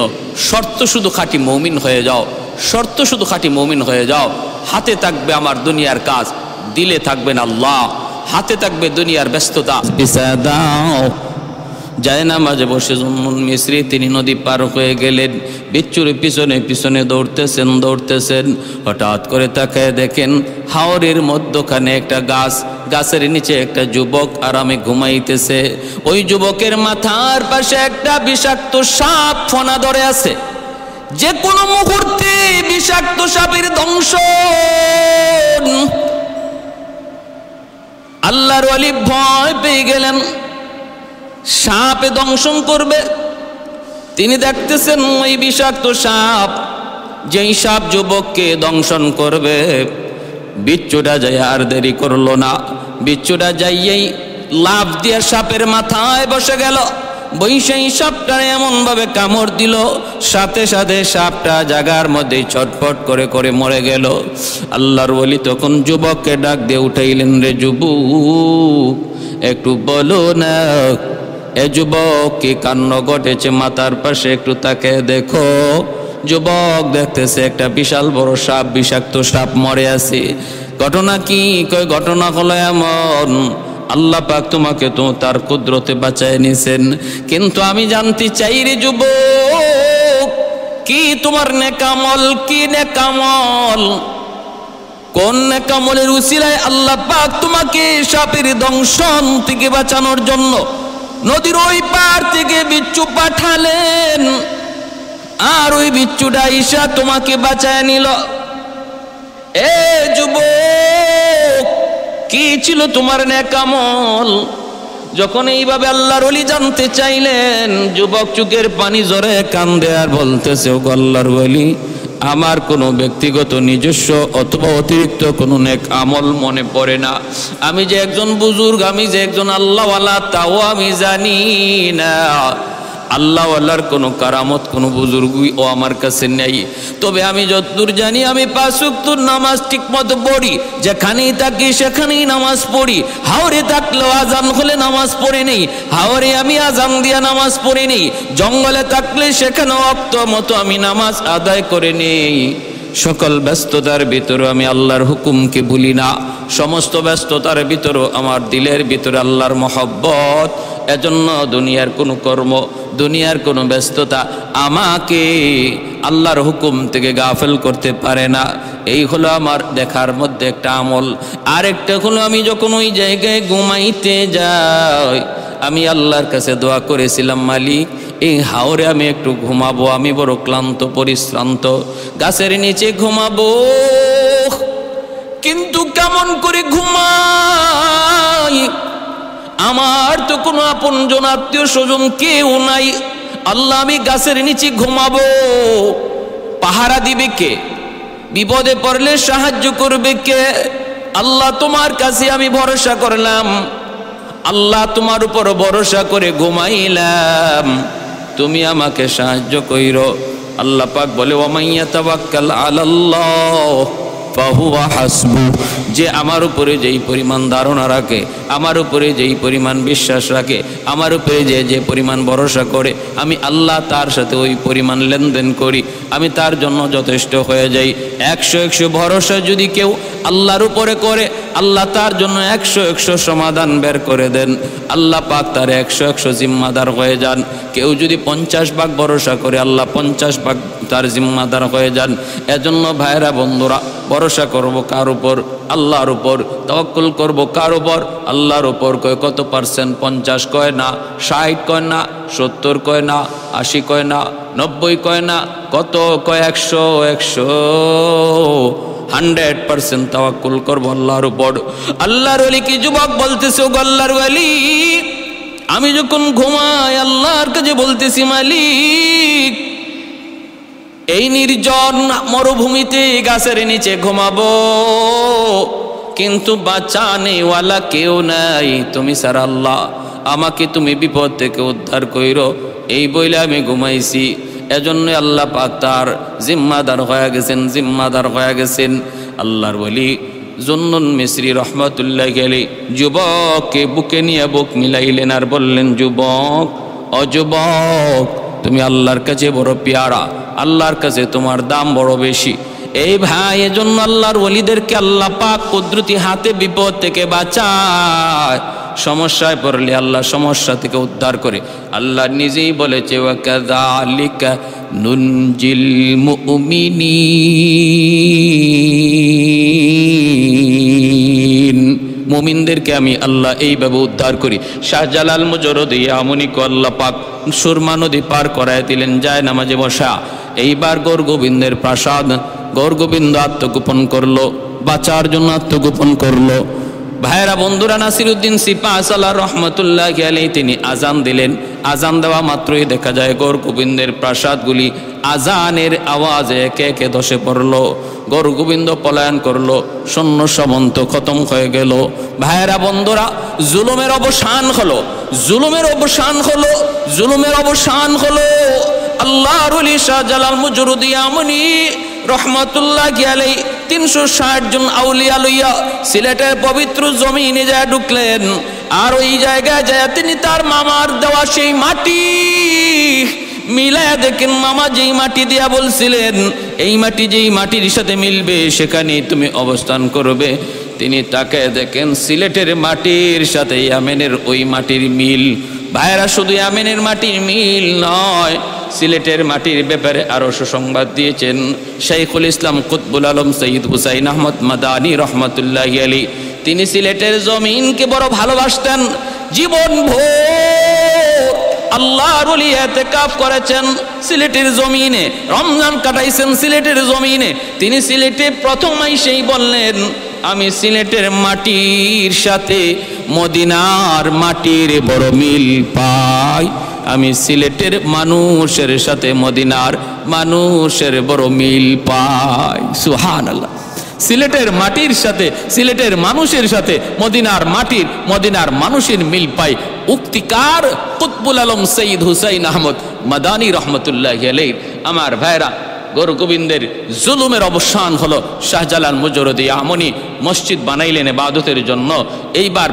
শর্ত শুধু খাঁটি মুমিন হয়ে যাও, শর্ত শুধু খাঁটি মুমিন হয়ে যাও। হাতে থাকবে আমার দুনিয়ার কাজ, দিলে থাকবেন আল্লাহ, হাতে থাকবে দুনিয়ার ব্যস্ততা। দাও যায় না মাঝে বসে জুম্মুন মিসরি তিনি নদী পার হয়ে গেলেন। বিচ্ছুর পিছনে পিছনে দৌড়তেছেন। হঠাৎ করে তাকায় দেখেন হাওরের মধ্যখানে একটা গাছ, গাছের নিচে একটা যুবক আরামে ঘুমাইতেছে। ওই যুবকের মাথার পাশে একটা বিষাক্ত সাপ ফনা ধরে আছে। যে কোনো মুহূর্তে বিষাক্ত সাপের দংশন। আল্লাহর ওলি ভয় পেয়ে গেলেন, সাপে দংশন করবে। তিনি দেখতেছেন ওই বিষাক্ত সাপ, যেই সাপ যুবককে দংশন করবে। বিচ্ছুটা যাই আর দেরি করলো না, বিচ্ছুটা যাইয়েই লাফ দিয়ে সাপের মাথায় বসে গেল। বৈশাই সাপটা এমন ভাবে কামড় দিল, সাথে সাথে সাপটা জায়গার মধ্যে ছটফট করে করে মরে গেল। আল্লাহর ওলি তখন যুবককে ডাক দিয়ে উঠাইলেন, রে যুবক একটু বলো না, এ যুবক কি কাণ্ড ঘটেছে, মাথার পাশে একটু তাকে দেখো। যুবক দেখতেছে একটা বিশাল বড় সাপ, বিষাক্ত সাপ মরে আছে। ঘটনা কি? কয় ঘটনা হলো এমন, আল্লাহ পাক তোমাকে তো তার কুদরতে বাঁচায় নিছেন। কিন্তু আমি জানতে চাই রে যুবক, কি তোমার নেকামল, কি নেকামল, কোন নেকামলের উসিলায় আল্লাহ পাক তোমাকে সাপের দংশন থেকে বাঁচানোর জন্য নদীর ওই পার থেকে বিচ্ছু পাঠালেন, আর ওই বিচ্ছুটা ঈশা তোমাকে বাঁচায় নিল। এ যুবক, কি ছিল তোমার নেকামল? যখন এইভাবে আল্লাহর ওলি জানতে চাইলেন, যুবক চোখের পানি জোরে কান্দে আর বলতেছে, ও আল্লাহর ওলি, আমার কোনো ব্যক্তিগত নিজস্ব অথবা অতিরিক্ত কোনো নেক আমল মনে পড়ে না। আমি যে একজন বুজুর্গ, আমি যে একজন আল্লাহওয়ালা তাও আমি জানি না। আল্লাহওয়ালার কোনো কারামত, কোনো বুজুর্গই ও আমার কাছে নেই। তবে আমি যতদূর জানি, আমি 5 ওয়াক্ত নামাজ ঠিক মতো পড়ি, যেখানেই থাকি সেখানেই নামাজ পড়ি। হাওরে থাকলেও আজান হলে নামাজ পড়ে নেই, হাওরে আমি আজান দিয়া নামাজ পড়ে নেই। জঙ্গলে থাকলে সেখানে ওয়াক্ত মতো আমি নামাজ আদায় করে নেই। সকল ব্যস্ততার ভিতরে আমি আল্লাহর হুকুমকে ভুলি না। সমস্ত ব্যস্ততার ভিতরে আমার দিলের ভিতরে আল্লাহর মহব্বত। এজন্য দুনিয়ার কোনো কর্ম, দুনিয়ার কোনো ব্যস্ততা আমাকে আল্লাহর হুকুম থেকে গাফেল করতে পারে না। এই হলো আমার দেখার মধ্যে একটা আমল। আরেকটা হলো, আমি যখন ওই জায়গায় ঘুমাইতে যাই, আমি আল্লাহর কাছে দোয়া করেছিলাম, মালিক এই হাওরে আমি একটু ঘুমাবো, আমি বড় ক্লান্ত পরিশ্রান্ত, গাছের নিচে ঘুমাবো। কিন্তু কেমন করে ঘুমাই? আমার তো কোনো আপনজন আত্মীয় স্বজন কেউ নাই। আল্লাহ, আমি গাছের নিচে ঘুমাবো, পাহারা দিবে কে? বিপদে পড়লে সাহায্য করবে কে? আল্লাহ, তোমার কাছে আমি ভরসা করলাম। আল্লাহ, তোমার উপর ভরসা করে ঘুমাইলাম, তুমি আমাকে সাহায্য কইরো। আল্লাহ পাক বলে, ওয়া মান ইয়াতাওয়াক্কাল আলাল্লাহ ফাহুয়া হাসবু, যে আমার উপরে যেই পরিমাণ ধারণা রাখে, আমার উপরে যেই পরিমাণ বিশ্বাস রাখে, আমার উপরে যে পরিমাণ ভরসা করে, আমি আল্লাহ তার সাথে ওই পরিমাণ লেনদেন করি, আমি তার জন্য যথেষ্ট হয়ে যাই। 100 ভরসা যদি কেউ আল্লাহর উপরে করে, আল্লাহ তার জন্য 100 সমাধান বের করে দেন। আল্লাহ পাক তার 100 জিম্মাদার হয়ে যান। কেউ যদি 50 ভাগ ভরসা করে, আল্লাহ 50 ভাগ তার জিম্মাদার হয়ে যান। এজন্য ভাইরা বন্ধুরা, ভরসা করব কার উপর? আল্লাহর উপর। তাওয়াক্কুল করব কার উপর? আল্লাহর উপর। কয় কত %? 50 কয় না, 60 কয় না, 70 কয় না, 80 কয় না, 90 কয় না, কত কয়? 100% তাওয়াক্কুল করব আল্লাহর উপর। আল্লাহর ওলি কি যুবক বলতেছে, ও আল্লাহর ওলি, আমি যখন ঘুমাই আল্লাহর কাছে বলতেছি, মালিক এই নির্জন মরুভূমিতে গাছের নিচে ঘুমাবো, কিন্তু বাঁচানেওয়ালা কেউ নাই তুমি ছাড়া, আল্লাহ আমাকে তুমি বিপদ থেকে উদ্ধার কইরো, এই বইলে আমি ঘুমাইছি। এজন্য আল্লাহ পাক তার জিম্মাদার হয়ে গেছেন, জিম্মাদার হয়ে গেছেন। আল্লাহর ওলি জুন্নুন মিসরি রহমাতুল্লাহ আলাইহি যুবককে বুকে নিয়ে বুক মিলাইলেন আর বললেন, যুবক, ও যুবক, তুমি আল্লাহর কাছে বড় পেয়ারা, আল্লাহর কাছে তোমার দাম বড় বেশি। এই ভাই, এজন্য আল্লাহর ওলিদেরকে আল্লাহ পাক কুদরতি হাতে বিপদ থেকে বাঁচায়। সমস্যায় পড়লে আল্লাহ সমস্যা থেকে উদ্ধার করে। আল্লাহ নিজেই বলেছে, ওয়াকাযালিকা নুনজিল মুমিনিন, মুমিনদেরকে আমি আল্লাহ এইভাবে উদ্ধার করি। শাহজালাল মুজরদি আমনিকে আল্লাহ পাক সুরমা নদী পার করায় দিলেন, যায় নামাজে বসা। এইবার গৌর গোবিন্দের প্রাসাদ, গৌর গোবিন্দ আত্মগোপন করলো, বাঁচার জন্য আত্মগোপন করলো। ভাইরা বন্ধুরা, নাসিরউদ্দিন সিপাহসালাহ রহমতুল্লাহ আলাইহি তিনি আজান দিলেন। আজান দেওয়া মাত্রই দেখা যায় গৌর গোবিন্দের প্রাসাদগুলি আজানের আওয়াজে একে একে ধসে পড়লো। গৌর গোবিন্দ পলায়ন করলো, সৈন্য সামন্ত খতম হয়ে গেল। ভাইরা বন্ধুরা, জুলুমের অবসান হলো, জুলুমের অবসান হলো, জুলুমের অবসান হলো। আল্লাহর ওলি শাহজালাল মুজরদি আমনি রহমতুল্লাহ আলাইহি 360 জন আউলিয়া লইয়া সিলেটের পবিত্র জমিনে যায় ঢুকলেন। আর ওই জায়গায় যায় তিনি তার মামার দেওয়া সেই মাটি মিলায়া দেখেন। মামা যেই মাটি দিয়া বলছিলেন, এই মাটি যেই মাটির সাথে মিলবে সেখানেই তুমি অবস্থান করবে, তিনি তাকে দেখেন সিলেটের মাটির সাথে ইয়ামেনের ওই মাটির মিল। ভাইরা, শুধু ইয়ামেনের মাটির মিল নয়, সিলেটের মাটির ব্যাপারে আরো সুসংবাদ দিয়েছেন শাইখুল ইসলাম কুতবুল আলম সৈয়দ হুসাইন আহমদ মাদানী রহমতুল্লাহ আলাইহি। তিনি সিলেটের জমিনকে বড় ভালোবাসতেন। জীবন ভোর আল্লাহর ওলি ইতিকাফ করেছেন সিলেটের জমিনে, রমজান কাটাইছেন সিলেটের জমিনে। তিনি সিলেটে প্রথম আইসেই বললেন, আমি সিলেটের মাটির সাথে মদিনার মাটির বড় মিল পাই, আমি সিলেটের মানুষের সাথে মদিনার মানুষের বড় মিল পাই। সুবহানাল্লাহ। সিলেটের মাটির সাথে, সিলেটের মানুষের সাথে মদিনার মাটির, মদিনার মানুষের মিল পাই। উক্তিকার কুতবুল আলম সৈয়দ হুসাইন আহমদ মাদানী রহমতুল্লাহ আলাইহি। আমার ভাইরা, গৌর গোবিন্দের জুলুমের অবসান হলো। শাহজালাল মুজরদি আমনি মসজিদ বানাইলেন ইবাদতের জন্য। এইবার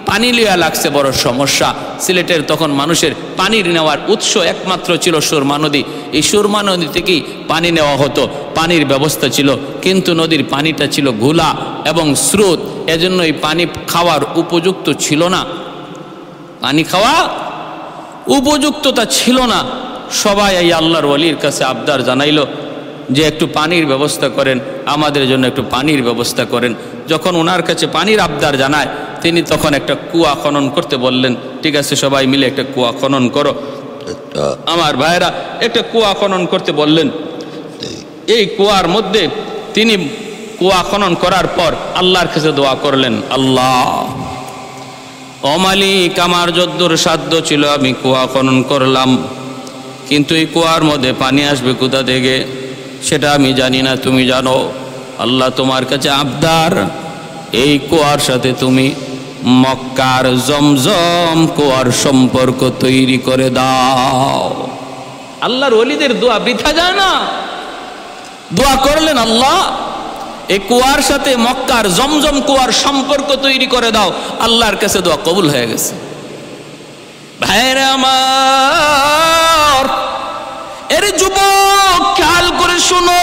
পানি লিয়া লাগছে বড় সমস্যা। সিলেটের তখন মানুষের পানির নেওয়ার উৎস একমাত্র ছিল সুরমা নদী। এই সুরমা নদী থেকেই পানি নেওয়া হতো, পানির ব্যবস্থা ছিল, কিন্তু নদীর পানিটা ছিল ঘোলা এবং স্রোত, এজন্য এই পানি খাওয়ার উপযুক্ত ছিল না, পানি খাওয়া উপযুক্ততা ছিল না। সবাই এই আল্লাহর ওলির কাছে আবদার জানাইলো যে একটু পানির ব্যবস্থা করেন, আমাদের জন্য একটু পানির ব্যবস্থা করেন। যখন ওনার কাছে পানির আবদার জানায়, তিনি তখন একটা কুয়া খনন করতে বললেন। ঠিক আছে, সবাই মিলে একটা কুয়া খনন করো। আমার ভাইরা একটা কুয়া খনন করতে বললেন। এই কুয়ার মধ্যে তিনি কুয়া খনন করার পর আল্লাহর কাছে দোয়া করলেন, আল্লাহ, ও মালিক, আমার যদ্দূর সাধ্য ছিল আমি কুয়া খনন করলাম, কিন্তু এই কুয়ার মধ্যে পানি আসবে কোথা থেকে সেটা আমি জানি না, তুমি জানো। আল্লাহ, তোমার কাছে আবদার, এই কুয়ার সাথে তুমি মক্কার জমজম কুয়ার সম্পর্ক তৈরি করে দাও। আল্লাহর ওলিদের দোয়া বৃথা যায় না। দোয়া করলেন, আল্লাহ, এই কুয়ার সাথে মক্কার জমজম কুয়ার সম্পর্ক তৈরি করে দাও। আল্লাহর কাছে দোয়া কবুল হয়ে গেছে। ভাইরা আমার, এর যুবক খেয়াল করে শোনো,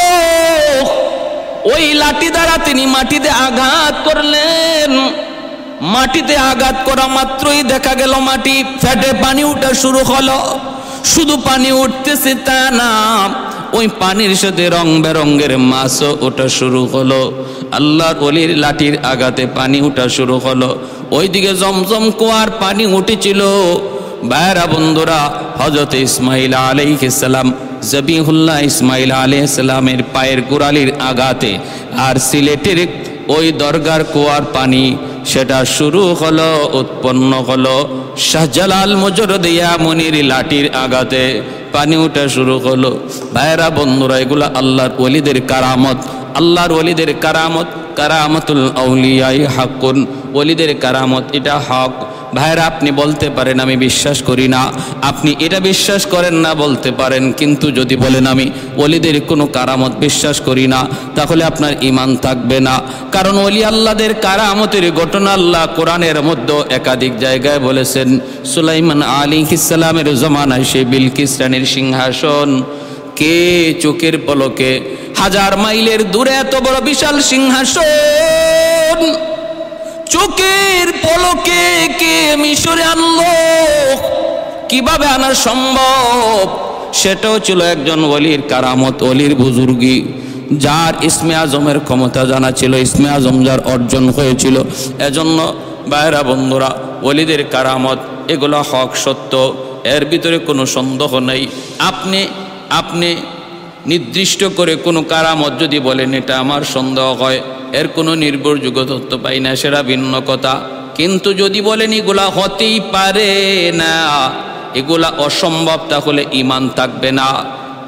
ওই লাঠি দ্বারা তিনি মাটিতে আঘাত করলেন। মাটিতে আঘাত করা মাত্রই দেখা গেল মাটি ফেটে পানি উঠা শুরু হলো। শুধু পানি উঠতেছে তা না, ওই পানির সাথে রং বেরঙ্গের মাছও ওঠা শুরু হলো। আল্লাহর ওলির লাঠির আঘাতে পানি উঠা শুরু হলো। ওইদিকে জমজম কুয়ার পানি উঠেছিল। ভাইরা বন্ধুরা, হযরত ইসমাঈল আলাইহিস সালাম, জবিহুল্লাহ ইসমাঈল আলাইহিস সালামের পায়ের গোড়ালির আঘাতে আর সিলেটের ওই দরগার কুয়ার পানি সেটা শুরু হলো, উৎপন্ন হলো। শাহজালাল মুজরদিয়া মুনির লাঠির আঘাতে পানি উঠা শুরু হলো। ভাইরা বন্ধুরা, এগুলা আল্লাহর ওলিদের কারামত। আল্লাহর ওলিদের কারামত, কারামাতুল আউলিয়াই হাক্কুন, ওলিদের কারামত, এটা হক। ভাইরা, আপনি বলতে পারেন আমি বিশ্বাস করি না, আপনি এটা বিশ্বাস করেন না বলতে পারেন, কিন্তু যদি বলেন আমি ওলিদের কোনো কারামত বিশ্বাস করি না, তাহলে আপনার ঈমান থাকবে না। কারণ ওলি আল্লাহদের কারামতের ঘটনা আল্লাহ কোরআনের মধ্যে একাধিক জায়গায় বলেছেন। সুলাইমান আলাইহিস সালামের জমানায় সেই বিলকিস রানীর সিংহাসন কে চোখের পলকে, 1000 মাইলের দূরে এত বড় বিশাল সিংহাসন চোখের পলকে কে মিশরে আনলো, কিভাবে আনা সম্ভব? সেটাও ছিল একজন ওলির কারামত, ওলির বুজুর্গি, যার ইসমে আজমের ক্ষমতা জানা ছিল, ইসমে আজম যার অর্জন হয়েছিল। এজন্য ভাইরা বন্ধুরা, ওলিদের কারামত এগুলো হক, সত্য, এর ভিতরে কোনো সন্দেহ নেই। আপনি নির্দিষ্ট করে কোনো কারামত যদি বলেন এটা আমার সন্দেহ হয়, এর কোনো নির্ভরযোগ্য তথ্য পাই না, সেটা ভিন্ন কথা। কিন্তু যদি বলেন এগুলা হতেই পারে না, এগুলা অসম্ভব, তাহলে ঈমান থাকবে না।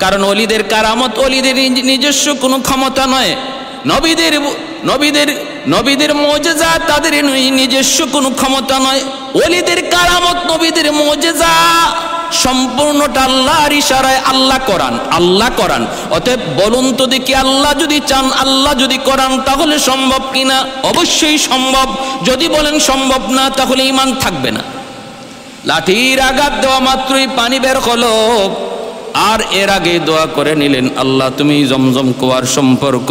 কারণ ওলিদের কারামত ওলিদের নিজস্ব কোনো ক্ষমতা নয়। নবীদের মুজিজা তাদের নিজস্ব কোনো ক্ষমতা নয়। ওলিদের কারামত, নবীদের মুজিজা সম্পূর্ণটা আল্লাহর ইশারায়, আল্লাহ করান। অতএব বলুন তো দেখি, আল্লাহ যদি চান, আল্লাহ যদি করান, তাহলে সম্ভব কিনা? অবশ্যই সম্ভব। যদি বলেন সম্ভব না, তাহলে ঈমান থাকবে না। লাঠির আঘাত দেওয়া মাত্রই পানি বের হলো। আর এর আগে দোয়া করে নিলেন, আল্লাহ তুমি জমজম কুয়ার সম্পর্ক,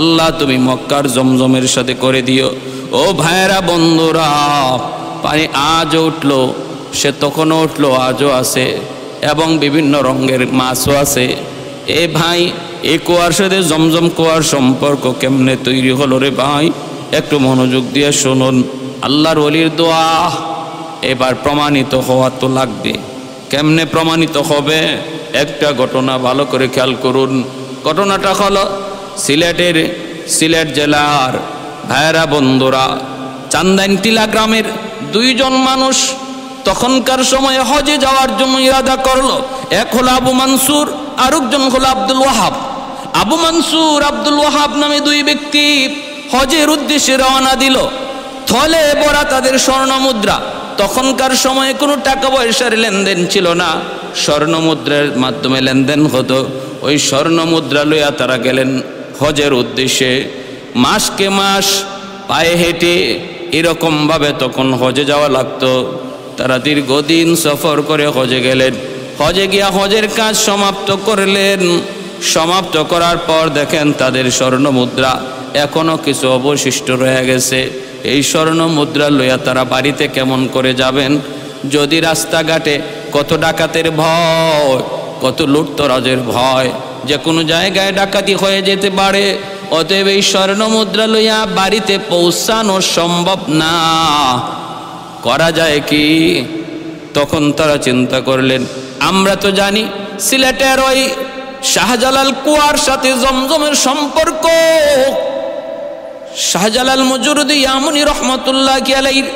আল্লাহ তুমি মক্কার জমজমের সাথে করে দিও। ও ভাইরা বন্ধুরা, পানি আজও উঠলো, সে তখনও উঠলো, আজও আছে, এবং বিভিন্ন রঙের মাছও আছে। এ ভাই, এই কুয়ার সাথে জমজম কুয়ার সম্পর্ক কেমনে তৈরি হলো রে ভাই? একটু মনোযোগ দিয়ে শুনুন। আল্লাহর ওলির দোয়া এবার প্রমাণিত হওয়া তো লাগবে। কেমনে প্রমাণিত হবে? একটা ঘটনা ভালো করে খেয়াল করুন। ঘটনাটা হলো সিলেট জেলার ভাইরা বন্ধুরা, চান্দাইনটিলা গ্রামের 2 জন মানুষ তখনকার সময়ে হজে যাওয়ার জন্য ইরাদা করলো। এক হলো আবু মানসুর, আরেকজন হলো আব্দুল ওয়াহাব। আবু মানসুর, আব্দুল ওয়াহাব নামে 2 ব্যক্তি হজের উদ্দেশ্যে রওনা দিল। থলে ভরা তাদের স্বর্ণ মুদ্রা। তখনকার সময়ে কোনো টাকা পয়সার লেনদেন ছিল না, স্বর্ণ মুদ্রার মাধ্যমে লেনদেন হতো। ওই স্বর্ণ মুদ্রা লইয়া তারা গেলেন হজের উদ্দেশ্যে। মাসকে মাস পায়ে হেঁটে এরকমভাবে তখন হজে যাওয়া লাগতো। তারা দীর্ঘদিন সফর করে হজে গেলেন। হজে গিয়া হজের কাজ সমাপ্ত করলেন। সমাপ্ত করার পর দেখেন তাদের স্বর্ণ মুদ্রা এখনো কিছু অবশিষ্ট রয়ে গেছে। এই স্বর্ণ মুদ্রা লইয়া তারা বাড়িতে কেমন করে যাবেন? যদি রাস্তাঘাটে কত ডাকাতের ভয়, কত লুটতরাজের ভয়, যে কোনো জায়গায় ডাকাতি হয়ে যেতে পারে। অতএব এই স্বর্ণ মুদ্রা লইয়া বাড়িতে পৌঁছানো সম্ভব না। করা যায় কি? তখন তারা চিন্তা করলেন, আমরা তো জানি সিলেটের ওই শাহজালাল কুয়ার সাথে জমজমের সম্পর্ক। শাহজালাল মুজরদি ইয়ামুনি রহমতুল্লাহি আলাইহির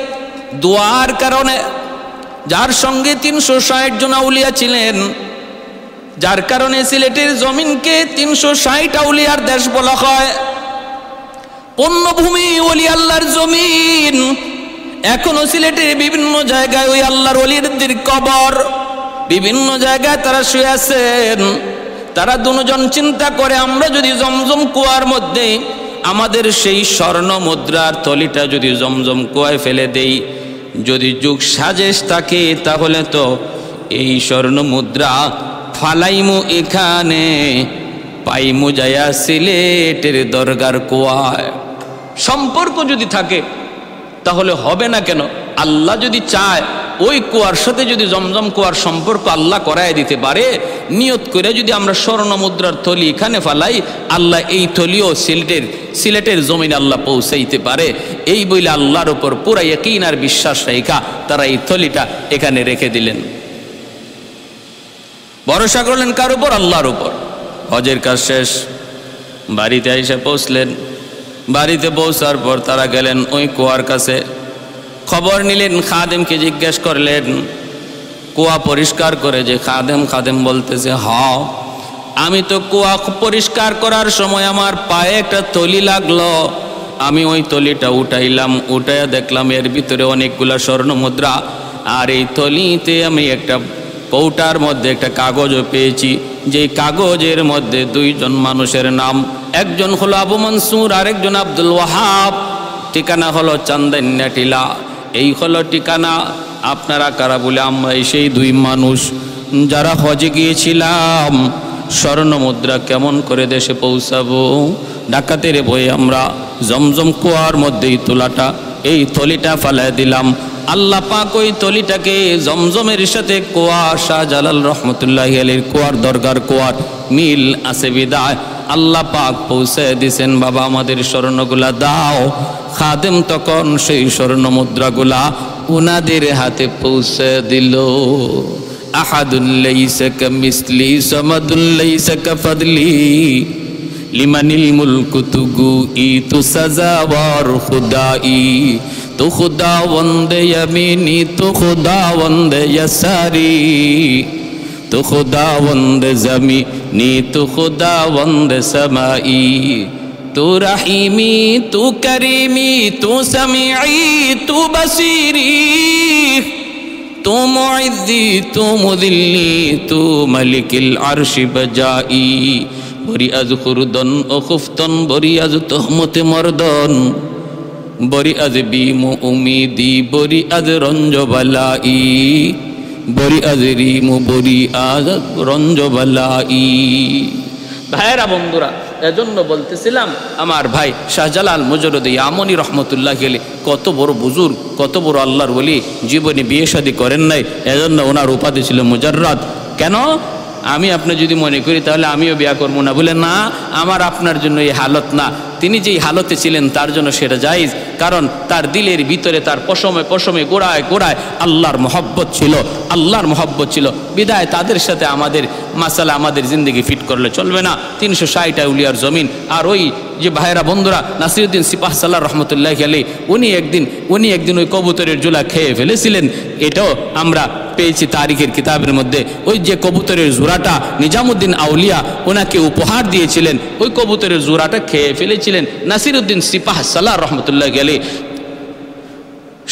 দোয়ার কারণে, যার সঙ্গে 360 জন আউলিয়া ছিলেন, যার কারণে সিলেটের জমিনকে 360 আউলিয়ার দেশ বলা হয়। পূর্ণভূমি ওলি আল্লাহর জমিন। এখনো সিলেটের বিভিন্ন জায়গায় ওই আল্লাহর ওলিদের কবর, বিভিন্ন জায়গায় তারা শুয়ে আছেন। তারা 2 জন চিন্তা করে, আমরা যদি জমজম কুয়ার মধ্যে আমাদের সেই স্বর্ণ মুদ্রার থলিটা যদি জমজম কুয়ায় ফেলে দেই, যদি যুগ সাজেশ থাকে, তাহলে তো এই স্বর্ণ মুদ্রা ফালাইমু এখানে, পাইমু যায়া সিলেটের দরগার কুয়ায়। সম্পর্ক যদি থাকে তাহলে হবে না কেন? আল্লাহ যদি চায় ওই কুয়ার সাথে যদি জমজম কুয়ার সম্পর্ক আল্লাহ করায় দিতে পারে, নিয়ত করে যদি আমরা স্বর্ণ মুদ্রার থলি এখানে ফালাই, আল্লাহ এই থলিও সিলেটের জমিনে আল্লাহ পৌঁছাইতে পারে। এই বইলে আল্লাহর উপর পুরা ইয়াকিন আর বিশ্বাস রেখা তারা এই থলিটা এখানে রেখে দিলেন। ভরসা করলেন কার উপর? আল্লাহর উপর। হজের কাজ শেষ, বাড়িতে এসে পৌঁছলেন। বাড়িতে পৌঁছার পর তারা গেলেন ওই কুয়ার কাছে, খবর নিলেন, খাদেমকে জিজ্ঞেস করলেন কুয়া পরিষ্কার করে যে খাদেম বলতেছে, হ্যাঁ আমি তো কুয়া পরিষ্কার করার সময় আমার পায়ে একটা থলি লাগলো, আমি ওই থলিটা উঠাইলাম, উঠাইয়া দেখলাম এর ভিতরে অনেকগুলা স্বর্ণ মুদ্রা, আর এই থলিতে আমি একটা কৌটার মধ্যে একটা কাগজও পেয়েছি, যেই কাগজের মধ্যে দুইজন মানুষের নাম, একজন হলো আবু মনসুর, আরেকজন আব্দুল ওয়াহাব, ঠিকানা হলো চান্দাইন্যা টিলা। এই হলো ঠিকানা। আপনারা কারা? বলে আমরা সেই দুই মানুষ যারা হজে গিয়েছিলাম। স্বর্ণ মুদ্রা কেমন করে দেশে পৌঁছাবো? ডাকাতের ভয়ে আমরা জমজম কুয়ার মধ্যেই এই থলিটা ফালাই দিলাম। আল্লাহ পাক ওই থলিটাকে জমজমের সাথে কুয়া শাহজালাল রহমতুল্লাহি আলাইহির কুয়ার দরগার কুয়ার মিল আছে বিদায় আল্লাহ পাক পৌঁছে দিছেন, বাবা আমাদের স্বর্ণগুলা দাও। খাদেম তখন সেই স্বর্ণ মুদ্রাগুলা উনাদের হাতে পৌঁছে দিল। আহাদুল লাইসা কামিসলি সামাদুল লাইসা কাফাদলি লিমানিল মুলকু তুগু ই তু সাজাওয়ার খুদাই, তো খুদাওয়ান্দে ইয়ামিনি তো খুদাওয়ান্দে ইয়াসারি, তো খুদাওয়ান্দে জমিনি তো খুদাওয়ান্দে সামাই, তু রহিমি তু করিমি তু সামিঈ তু বসিরি, তু মুইজ্জি তু মুযিল্লি তু মালিকিল আরশি বজাই, বরি আজ খুরদন ও খুফতন, বরি আজ তোহমতে মর্দন, বরি আজ বিমু উমিদি, বরি আজ রঞ্জবালাই, বরি আজ রিমু বরি আজ রঞ্জবালাই। ভাইরা বন্ধুরা, এজন্য বলতেছিলাম আমার ভাই শাহজালাল মুজররদ ইয়ামনি রহমতুল্লাহ আলাইহি কত বড় বুজুর্গ, কত বড় আল্লাহর ওলি, জীবনে বিয়ে শাদী করেন নাই, এজন্য ওনার উপাধি ছিল মুজাররাদ। কেন? আমি আপনি যদি মনে করি তাহলে আমিও বিয়া করবো না, বলে না, আমার আপনার জন্য এই হালত না। তিনি যেই হালতে ছিলেন তার জন্য সেটা জায়েজ, কারণ তার দিলের ভিতরে তার পশমে পশমে গোড়ায় গোড়ায় আল্লাহর মহব্বত ছিল, আল্লাহর মহব্বত ছিল। বিদায় তাদের সাথে আমাদের মাসালা, আমাদের জিন্দগি ফিট করলে চলবে না। 360 আউলিয়ার জমিন। আর ওই যে ভাইরা বন্ধুরা, নাসিরউদ্দিন সিপাহ সালাহ রহমতুল্লাহি আলাইহি উনি একদিন ওই কবুতরের জোলা খেয়ে ফেলেছিলেন। এটাও আমরা পেয়েছি তারিখের কিতাবের মধ্যে। ওই যে কবুতরের জোড়াটা নিজামুদ্দিন আউলিয়া ওনাকে উপহার দিয়েছিলেন, ওই কবুতরের জোড়াটা খেয়ে ফেলেছিলেন নাসিরউদ্দিন সিপাহ সালাহ রহমতুল্লাহি আলাইহি।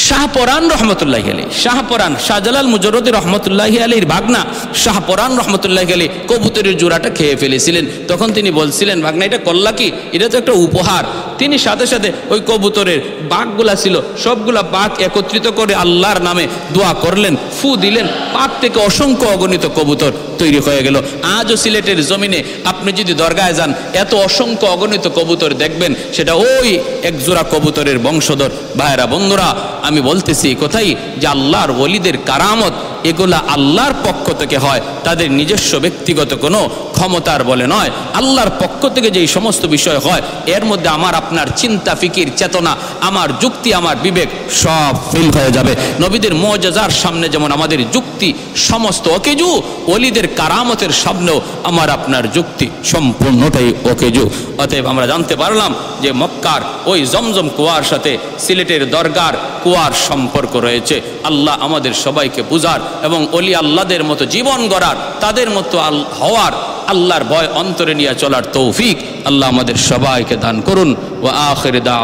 শাহপরান রহমতুল্লাহি আলাইহি, শাহপরান শাহজালাল মুজররদ রহমতুল্লাহি আলাইহির ভাগনা শাহপরান রহমতুল্লাহি আলাইহি কবুতরের জোড়াটা খেয়ে ফেলেছিলেন। তখন তিনি বলছিলেন, ভাগনা এটা করলা কি? এটা তো একটা উপহার। তিনি সাথে সাথে ওই কবুতরের বাঘগুলা ছিল সবগুলা বাঘ একত্রিত করে আল্লাহর নামে দোয়া করলেন, ফু দিলেন, পাক থেকে অসংখ্য অগণিত কবুতর তৈরি হয়ে গেল। আজও সিলেটের জমিনে আপনি যদি দরগায় যান, এত অসংখ্য অগণিত কবুতর দেখবেন, সেটা ওই এক জোড়া কবুতরের বংশধর। ভাইরা বন্ধুরা, আমি বলতেছি কোথায় যে আল্লাহর ওলিদের কারামত এগুলা আল্লাহর পক্ষ থেকে হয়, তাদের নিজস্ব ব্যক্তিগত কোনো ক্ষমতার বলে নয়। আল্লাহর পক্ষ থেকে যেই সমস্ত বিষয় হয়, এর মধ্যে আমার আপনার চিন্তা, ফিকির, চেতনা, আমার যুক্তি, আমার বিবেক সব ফেল হয়ে যাবে। নবীদের মুআজিজার সামনে যেমন আমাদের যুক্তি সমস্ত অকেজু, ওলিদের কারামতের সামনেও আমার আপনার যুক্তি সম্পূর্ণটাই অকেজু। অতএব আমরা জানতে পারলাম যে মক্কার ওই জমজম কুয়ার সাথে সিলেটের দরগার কুয়ার সম্পর্ক রয়েছে। আল্লাহ আমাদের সবাইকে বুঝার এবং ওলি আল্লাহদের মতো জীবন গড়ার, তাদের মতো হওয়ার, আল্লাহর ভয় অন্তরে নিয়ে চলার তৌফিক আল্লাহ আমাদের সবাইকে দান করুন। ওয়া আখির দাওয়া।